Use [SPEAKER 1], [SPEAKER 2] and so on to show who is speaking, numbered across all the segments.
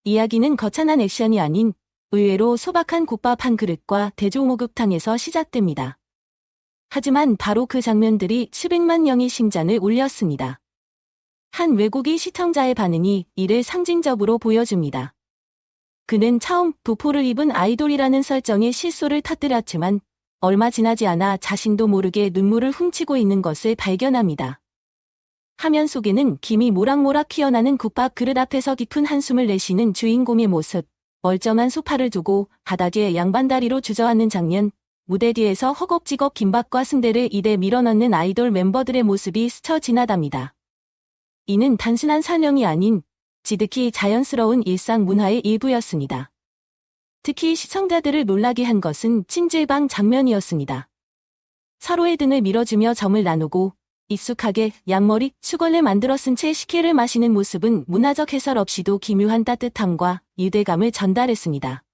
[SPEAKER 1] 이야기는 거창한 액션이 아닌 의외로 소박한 국밥 한 그릇과 대조목욕탕에서 시작됩니다. 하지만 바로 그 장면들이 수백만 명의 심장을 울렸습니다. 한 외국인 시청자의 반응이 이를 상징적으로 보여줍니다. 그는 처음 부포를 입은 아이돌이라는 설정에 실소를 터뜨렸지만 얼마 지나지 않아 자신도 모르게 눈물을 훔치고 있는 것을 발견합니다. 화면 속에는 김이 모락모락 피어나는 국밥 그릇 앞에서 깊은 한숨을 내쉬는 주인공의 모습, 멀쩡한 소파를 두고 바닥에 양반다리로 주저앉는 장면, 무대 뒤에서 허겁지겁 김밥과 순대를 입에 밀어넣는 아이돌 멤버들의 모습이 스쳐 지나갑니다. 이는 단순한 설명이 아닌 지극히 자연스러운 일상 문화의 일부였습니다. 특히 시청자들을 놀라게 한 것은 찜질방 장면이었습니다. 서로의 등을 밀어주며 점을 나누고 익숙하게 양머리, 수건을 만들어 쓴 채 식혜를 마시는 모습은 문화적 해설 없이도 기묘한 따뜻함과 유대감을 전달했습니다.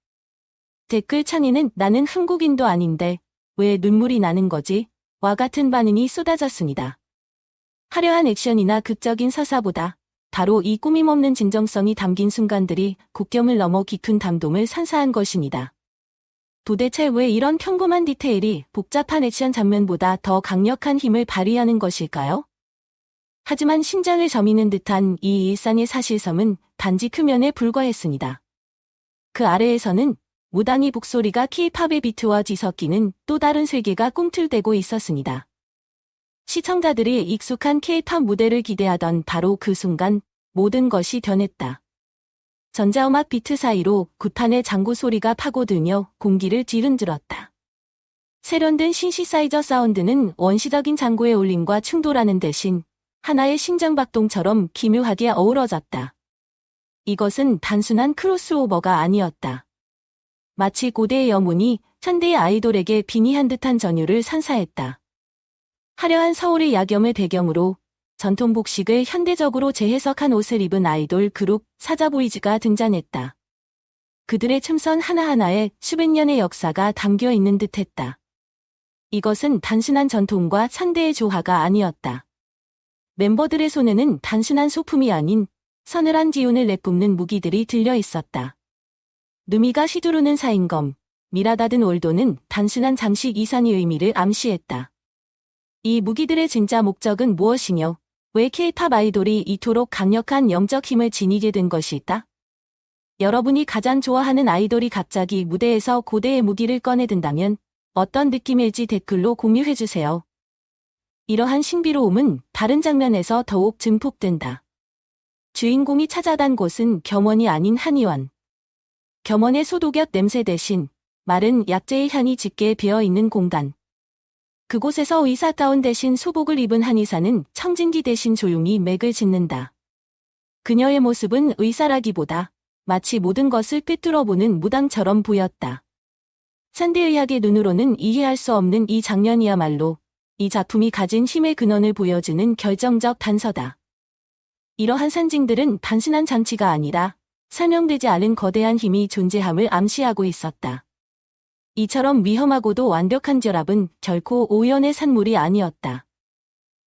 [SPEAKER 1] 댓글창에는 나는 한국인도 아닌데 왜 눈물이 나는 거지? 와 같은 반응이 쏟아졌습니다. 화려한 액션이나 극적인 서사보다 바로 이 꾸밈없는 진정성이 담긴 순간들이 국경을 넘어 깊은 감동을 선사한 것입니다. 도대체 왜 이런 평범한 디테일이 복잡한 액션 장면보다 더 강력한 힘을 발휘하는 것일까요? 하지만 심장을 저미는 듯한 이 일상의 사실섬은 단지 표면에 불과했습니다. 그 아래에서는 무당의 북소리가 K-팝의 비트와 뒤섞이는 또 다른 세계가 꿈틀대고 있었습니다. 시청자들이 익숙한 K-팝 무대를 기대하던 바로 그 순간 모든 것이 변했다. 전자음악 비트 사이로 구탄의 장구 소리가 파고들며 공기를 뒤흔들었다. 세련된 신시사이저 사운드는 원시적인 장구의 울림과 충돌하는 대신 하나의 심장박동처럼 기묘하게 어우러졌다. 이것은 단순한 크로스오버가 아니었다. 마치 고대의 영혼이 현대의 아이돌에게 빙의한 듯한 전율을 선사했다. 화려한 서울의 야경을 배경으로 전통 복식을 현대적으로 재해석한 옷을 입은 아이돌 그룹 사자보이즈가 등장했다. 그들의 춤선 하나하나에 수백 년의 역사가 담겨 있는 듯했다. 이것은 단순한 전통과 현대의 조화가 아니었다. 멤버들의 손에는 단순한 소품이 아닌 서늘한 기운을 내뿜는 무기들이 들려 있었다. 누미가 휘두르는 사인검, 미라다든 올도는 단순한 장식 이상의 의미를 암시했다. 이 무기들의 진짜 목적은 무엇이며 왜 K-팝 아이돌이 이토록 강력한 영적 힘을 지니게 된 것일까? 여러분이 가장 좋아하는 아이돌이 갑자기 무대에서 고대의 무기를 꺼내든다면 어떤 느낌일지 댓글로 공유해주세요. 이러한 신비로움은 다른 장면에서 더욱 증폭된다. 주인공이 찾아간 곳은 겸원이 아닌 한의원. 겸원의 소독약 냄새 대신 마른 약재의 향이 짙게 배어있는 공간. 그곳에서 의사 가운 대신 소복을 입은 한의사는 청진기 대신 조용히 맥을 짚는다. 그녀의 모습은 의사라기보다 마치 모든 것을 꿰뚫어보는 무당처럼 보였다. 현대의학의 눈으로는 이해할 수 없는 이 장면이야말로 이 작품이 가진 힘의 근원을 보여주는 결정적 단서다. 이러한 상징들은 단순한 장치가 아니라 설명되지 않은 거대한 힘이 존재함을 암시하고 있었다. 이처럼 위험하고도 완벽한 결합은 결코 우연의 산물이 아니었다.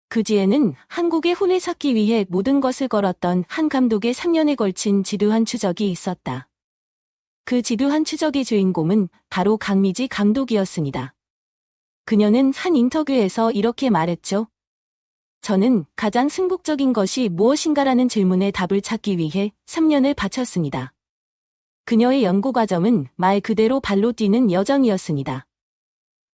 [SPEAKER 1] 그 뒤에는 한국의 혼을 찾기 위해 모든 것을 걸었던 한 감독의 3년에 걸친 지루한 추적이 있었다. 그 지루한 추적의 주인공은 바로 강미지 감독이었습니다. 그녀는 한 인터뷰에서 이렇게 말했죠. 저는 가장 승복적인 것이 무엇인가라는 질문에 답을 찾기 위해 3년을 바쳤습니다. 그녀의 연구 과정은 말 그대로 발로 뛰는 여정이었습니다.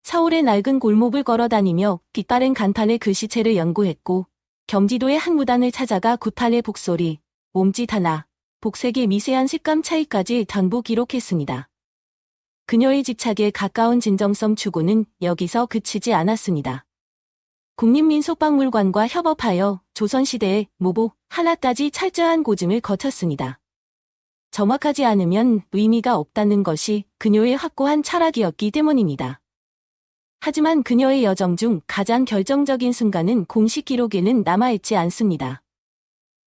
[SPEAKER 1] 서울의 낡은 골목을 걸어다니며 빛바랜 간판의 글씨체를 연구했고 경기도의 한 무당을 찾아가 구판의 북소리, 몸짓 하나, 복색의 미세한 식감 차이까지 전부 기록했습니다. 그녀의 집착에 가까운 진정성 추구는 여기서 그치지 않았습니다. 국립민속박물관과 협업하여 조선시대의 모보 하나까지 철저한 고증을 거쳤습니다. 정확하지 않으면 의미가 없다는 것이 그녀의 확고한 철학이었기 때문입니다. 하지만 그녀의 여정 중 가장 결정적인 순간은 공식 기록에는 남아있지 않습니다.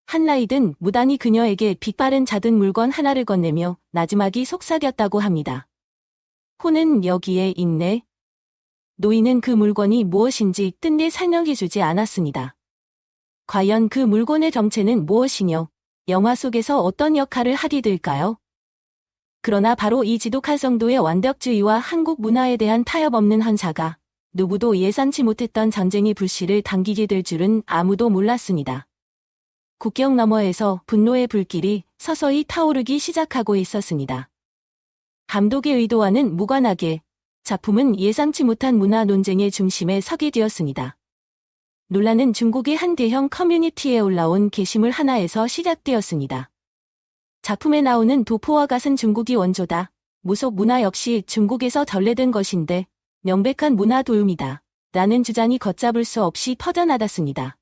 [SPEAKER 1] 한라이든 무당이 그녀에게 빛바랜 작은 물건 하나를 건네며 나지막이 속삭였다고 합니다. 혼은 여기에 있네. 노인은 그 물건이 무엇인지 뜬리 설명해주지 않았습니다. 과연 그 물건의 정체는 무엇이며 영화 속에서 어떤 역할을 하게 될까요? 그러나 바로 이 지독할 정도의 완벽주의와 한국 문화에 대한 타협 없는 헌사가 누구도 예상치 못했던 전쟁의 불씨를 당기게 될 줄은 아무도 몰랐습니다. 국경 너머에서 분노의 불길이 서서히 타오르기 시작하고 있었습니다. 감독의 의도와는 무관하게 작품은 예상치 못한 문화 논쟁의 중심에 서게 되었습니다. 논란은 중국의 한 대형 커뮤니티에 올라온 게시물 하나에서 시작되었습니다. 작품에 나오는 도포와 갓은 중국이 원조다. 무속 문화 역시 중국에서 전래된 것인데 명백한 문화 도움이다. 라는 주장이 걷잡을 수 없이 퍼져나갔습니다.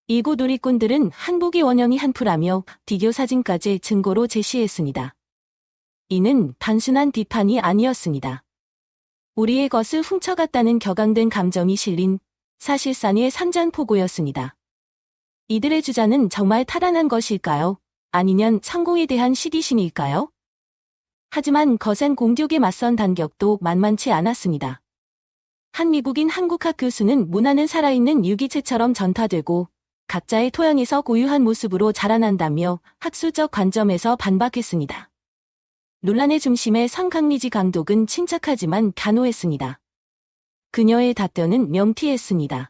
[SPEAKER 1] 이곳 누리꾼들은 한복의 원형이 한풀하며 비교 사진까지 증거로 제시했습니다. 이는 단순한 비판이 아니었습니다. 우리의 것을 훔쳐갔다는 격앙된 감정이 실린 사실상의 산전포고였습니다. 이들의 주장은 정말 타당한 것일까요? 아니면 성공에 대한 시기심일까요? 하지만 거센 공격에 맞선 단격도 만만치 않았습니다. 한 미국인 한국학 교수는 문화는 살아있는 유기체처럼 전파되고 각자의 토양에서 고유한 모습으로 자라난다며 학술적 관점에서 반박했습니다. 논란의 중심에 성강리지 감독은 침착하지만 간호했습니다. 그녀의 답변은 명쾌했습니다.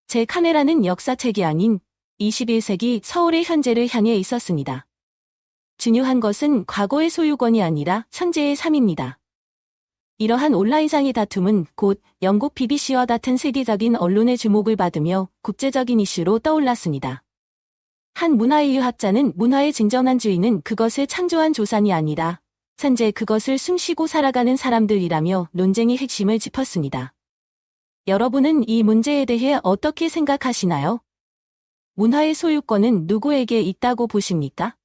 [SPEAKER 1] 제 카메라는 역사책이 아닌 21세기 서울의 현재를 향해 있었습니다. 중요한 것은 과거의 소유권이 아니라 현재의 삶입니다. 이러한 온라인상의 다툼은 곧 영국 BBC와 같은 세계적인 언론의 주목을 받으며 국제적인 이슈로 떠올랐습니다. 한 문화인류학자는 문화의 진정한 주인은 그것을 창조한 조상이 아니라 현재 그것을 숨쉬고 살아가는 사람들이라며 논쟁의 핵심을 짚었습니다. 여러분은 이 문제에 대해 어떻게 생각하시나요? 문화의 소유권은 누구에게 있다고 보십니까?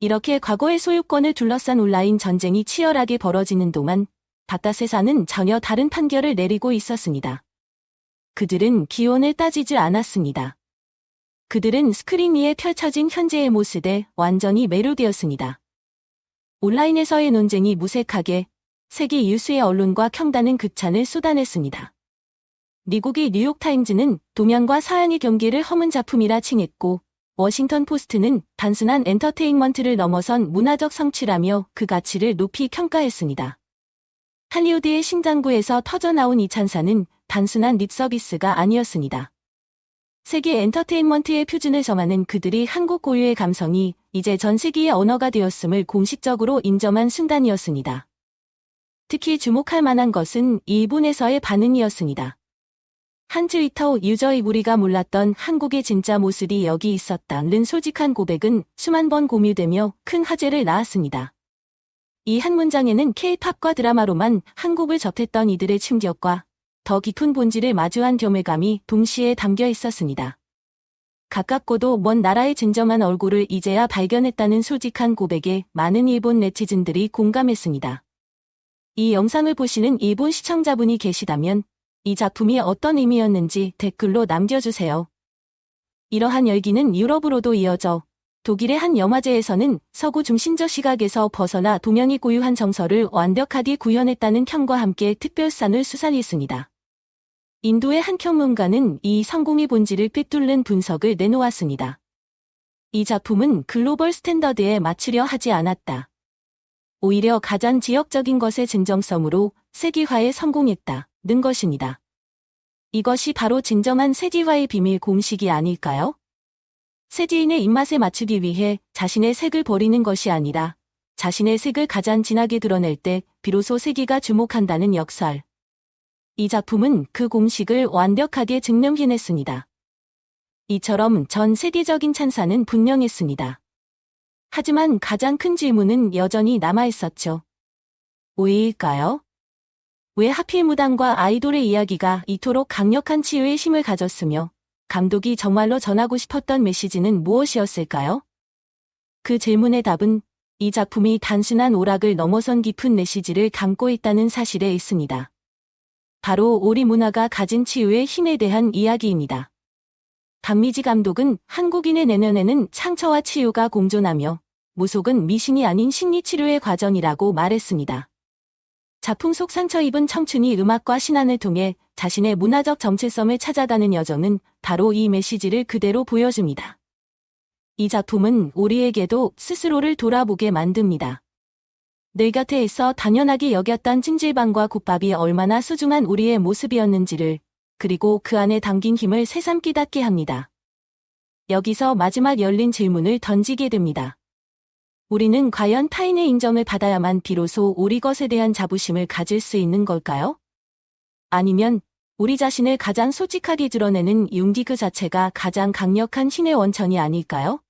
[SPEAKER 1] 이렇게 과거의 소유권을 둘러싼 온라인 전쟁이 치열하게 벌어지는 동안 바깥세상은 전혀 다른 판결을 내리고 있었습니다. 그들은 기원을 따지지 않았습니다. 그들은 스크린 위에 펼쳐진 현재의 모습에 완전히 매료되었습니다. 온라인에서의 논쟁이 무색하게 세계 유수의 언론과 켜다는 극찬을 쏟아냈습니다. 미국의 뉴욕타임즈는 동양과 서양의 경계를 허문 작품이라 칭했고 워싱턴 포스트는 단순한 엔터테인먼트를 넘어선 문화적 성취라며 그 가치를 높이 평가했습니다. 할리우드의 심장부에서 터져나온 이 찬사는 단순한 립서비스가 아니었습니다. 세계 엔터테인먼트의 표준을 정하는 그들이 한국 고유의 감성이 이제 전 세계의 언어가 되었음을 공식적으로 인정한 순간이었습니다. 특히 주목할 만한 것은 일본에서의 반응이었습니다. 한 트위터 유저의 우리가 몰랐던 한국의 진짜 모습이 여기 있었다는 솔직한 고백은 수만 번 공유되며 큰 화제를 낳았습니다. 이 한 문장에는 K-팝과 드라마로만 한국을 접했던 이들의 충격과 더 깊은 본질을 마주한 겸허감이 동시에 담겨 있었습니다. 가깝고도 먼 나라의 진정한 얼굴을 이제야 발견했다는 솔직한 고백에 많은 일본 네티즌들이 공감했습니다. 이 영상을 보시는 일본 시청자분이 계시다면 이 작품이 어떤 의미였는지 댓글로 남겨주세요. 이러한 열기는 유럽으로도 이어져 독일의 한 영화제에서는 서구 중심적 시각에서 벗어나 동양이 고유한 정서를 완벽하게 구현했다는 평과 함께 특별상을 수상했습니다. 인도의 한 평론가는 이 성공의 본질을 꿰뚫는 분석을 내놓았습니다. 이 작품은 글로벌 스탠더드에 맞추려 하지 않았다. 오히려 가장 지역적인 것의 진정성으로 세계화에 성공했다는 것입니다. 이것이 바로 진정한 세계화의 비밀 공식이 아닐까요? 세계인의 입맛에 맞추기 위해 자신의 색을 버리는 것이 아니라 자신의 색을 가장 진하게 드러낼 때 비로소 세계가 주목한다는 역설. 이 작품은 그 공식을 완벽하게 증명해냈습니다. 이처럼 전 세계적인 찬사는 분명했습니다. 하지만 가장 큰 질문은 여전히 남아있었죠. 왜일까요? 왜 하필 무당과 아이돌의 이야기가 이토록 강력한 치유의 힘을 가졌으며 감독이 정말로 전하고 싶었던 메시지는 무엇이었을까요? 그 질문의 답은 이 작품이 단순한 오락을 넘어선 깊은 메시지를 담고 있다는 사실에 있습니다. 바로 우리 문화가 가진 치유의 힘에 대한 이야기입니다. 박미지 감독은 한국인의 내면에는 상처와 치유가 공존하며 무속은 미신이 아닌 심리치료의 과정이라고 말했습니다. 작품 속 상처 입은 청춘이 음악과 신앙을 통해 자신의 문화적 정체성을 찾아가는 여정은 바로 이 메시지를 그대로 보여줍니다. 이 작품은 우리에게도 스스로를 돌아보게 만듭니다. 늘 곁에서 당연하게 여겼던 찜질방과 국밥이 얼마나 소중한 우리의 모습이었는지를, 그리고 그 안에 담긴 힘을 새삼 깨닫게 합니다. 여기서 마지막 열린 질문을 던지게 됩니다. 우리는 과연 타인의 인정을 받아야만 비로소 우리 것에 대한 자부심을 가질 수 있는 걸까요? 아니면 우리 자신을 가장 솔직하게 드러내는 용기 그 자체가 가장 강력한 힘의 원천이 아닐까요?